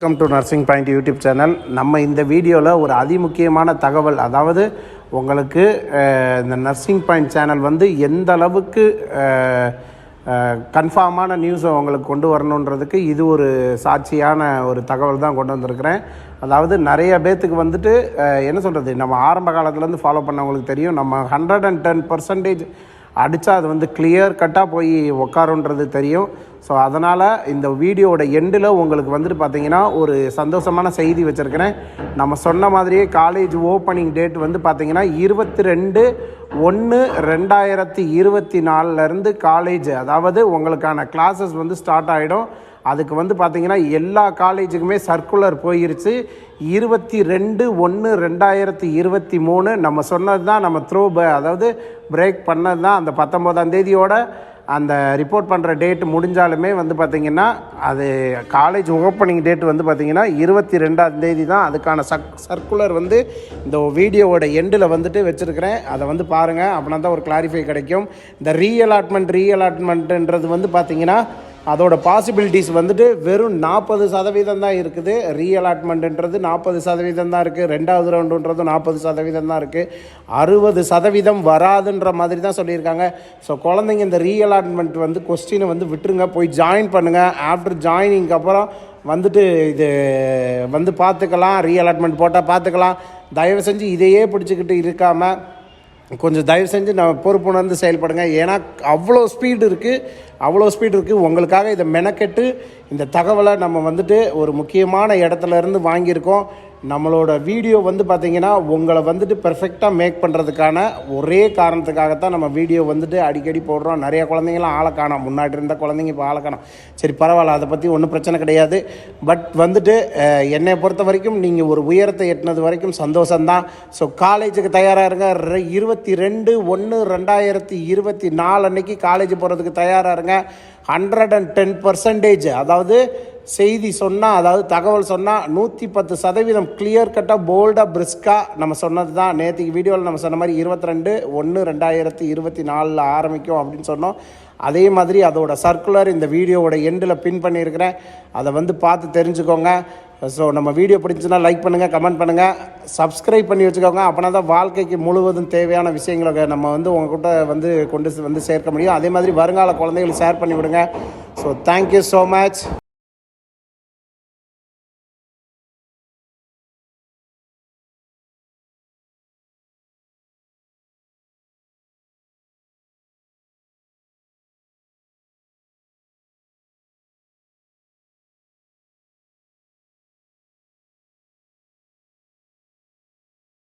Welcome to nursing point YouTube channel. நம்ம இந்த வீடியோவில் ஒரு அதிமுக்கியமான தகவல், அதாவது உங்களுக்கு இந்த நர்சிங் பாயிண்ட் சேனல் வந்து எந்த அளவுக்கு கன்ஃபார்மான நியூஸை உங்களுக்கு கொண்டு வரணுன்றதுக்கு இது ஒரு சாட்சியான ஒரு தகவல் தான் கொண்டு வந்திருக்கிறேன். அதாவது நிறைய பேர்த்துக்கு வந்துட்டு என்ன சொல்கிறது, நம்ம ஆரம்ப காலத்துலேருந்து ஃபாலோ பண்ணவங்களுக்கு தெரியும், நம்ம 110% அடித்தா அது வந்து கிளியர் கட்டாக போய் உக்காருன்றது தெரியும். ஸோ அதனால் இந்த வீடியோவோட எண்டில் உங்களுக்கு வந்துட்டு பார்த்திங்கன்னா ஒரு சந்தோஷமான செய்தி வச்சுருக்கிறேன். நம்ம சொன்ன மாதிரியே காலேஜ் ஓப்பனிங் டேட் வந்து பார்த்திங்கன்னா 22/1/2024 காலேஜ், அதாவது உங்களுக்கான கிளாஸஸ் வந்து ஸ்டார்ட் ஆகிடும். அதுக்கு வந்து பார்த்திங்கன்னா எல்லா காலேஜுக்குமே சர்க்குலர் போயிருச்சு. 22/1/2023 நம்ம சொன்னது தான், நம்ம அதாவது பிரேக் பண்ணது தான். அந்த 19ஆம் தேதியோட அந்த ரிப்போர்ட் பண்ணுற டேட் முடிஞ்சாலுமே வந்து பார்த்திங்கன்னா அது காலேஜ் ஓப்பனிங் டேட் வந்து பார்த்திங்கன்னா 22ஆம் தேதி தான். அதுக்கான சர்க்குலர் வந்து இந்த வீடியோவோட எண்டில் வந்துட்டு வச்சுருக்கிறேன். அதை வந்து பாருங்கள், அப்படின்னா தான் ஒரு கிளாரிஃபை கிடைக்கும். இந்த ரீஅலாட்மெண்ட்டுன்றது வந்து பார்த்திங்கன்னா அதோட பாசிபிலிட்டிஸ் வந்துட்டு வெறும் 40% தான் இருக்குது. ரீஅலாட்மெண்ட்டுன்றது 40% தான் இருக்குது. ரெண்டாவது ரவுண்டுன்றது 40% தான் இருக்குது. 60% வராதுன்ற மாதிரி தான் சொல்லியிருக்காங்க. ஸோ குழந்தைங்க இந்த ரீஅலாட்மெண்ட் வந்து கொஸ்டினை வந்து விட்டுருங்க, போய் ஜாயின் பண்ணுங்கள். ஆஃப்டர் ஜாயினிங்க்கு அப்புறம் வந்துட்டு இது வந்து பார்த்துக்கலாம், ரீஅலாட்மெண்ட் போட்டால் பார்த்துக்கலாம். தயவு செஞ்சு இதையே பிடிச்சிக்கிட்டு இருக்காமல் கொஞ்சம் தயவு செஞ்சு நம்ம பொறுப்புணர்ந்து செயல்படுங்க. ஏன்னா அவ்வளோ ஸ்பீடு இருக்குது. உங்களுக்காக இதை மெனக்கெட்டு இந்த தகவலை நம்ம வந்துட்டு ஒரு முக்கியமான இடத்துல இருந்து வாங்கியிருக்கோம். நம்மளோட வீடியோ வந்து பார்த்திங்கன்னா உங்களை வந்துட்டு பெர்ஃபெக்டாக மேக் பண்ணுறதுக்கான ஒரே காரணத்துக்காகத்தான் நம்ம வீடியோ வந்துட்டு அடிக்கடி போடுறோம். நிறைய குழந்தைங்களாம் ஆளை காணோம், முன்னாடி இருந்த குழந்தைங்க இப்போ ஆளை காணோம். சரி பரவாயில்ல, அதை பற்றி ஒன்றும் பிரச்சனை கிடையாது. பட் வந்துட்டு என்னை பொறுத்த வரைக்கும் நீங்கள் ஒரு உயரத்தை எட்டினது வரைக்கும் சந்தோஷம்தான். ஸோ காலேஜுக்கு தயாராக இருங்க. 22/1/2024 அன்னைக்கு காலேஜ் போகிறதுக்கு தயாராக இருங்க. 110%, அதாவது செய்தி சொன்னால், அதாவது தகவல் சொன்னால் 110% கிளியர் கட்டாக போல்டாக பிரிஸ்காக நம்ம சொன்னது தான். நேற்றுக்கு வீடியோவில் நம்ம சொன்ன மாதிரி 22/1/2024 ஆரம்பிக்கும் அப்படின்னு சொன்னோம். அதே மாதிரி அதோட சர்க்குலர் இந்த வீடியோவோட எண்டில் பின் பண்ணியிருக்கிறேன். அதை வந்து பார்த்து தெரிஞ்சுக்கோங்க. ஸோ நம்ம வீடியோ பிடிச்சுன்னா லைக் பண்ணுங்கள், கமெண்ட் பண்ணுங்கள், சப்ஸ்கிரைப் பண்ணி வச்சுக்கோங்க. அப்படின்னா தான் வாழ்க்கைக்கு முழுவதும் தேவையான விஷயங்களை நம்ம வந்து உங்கள்கிட்ட வந்து கொண்டு வந்து சேர்க்க முடியும். அதே மாதிரி வருங்கால குழந்தைகளுக்கு ஷேர் பண்ணி விடுங்க. So thank you so much.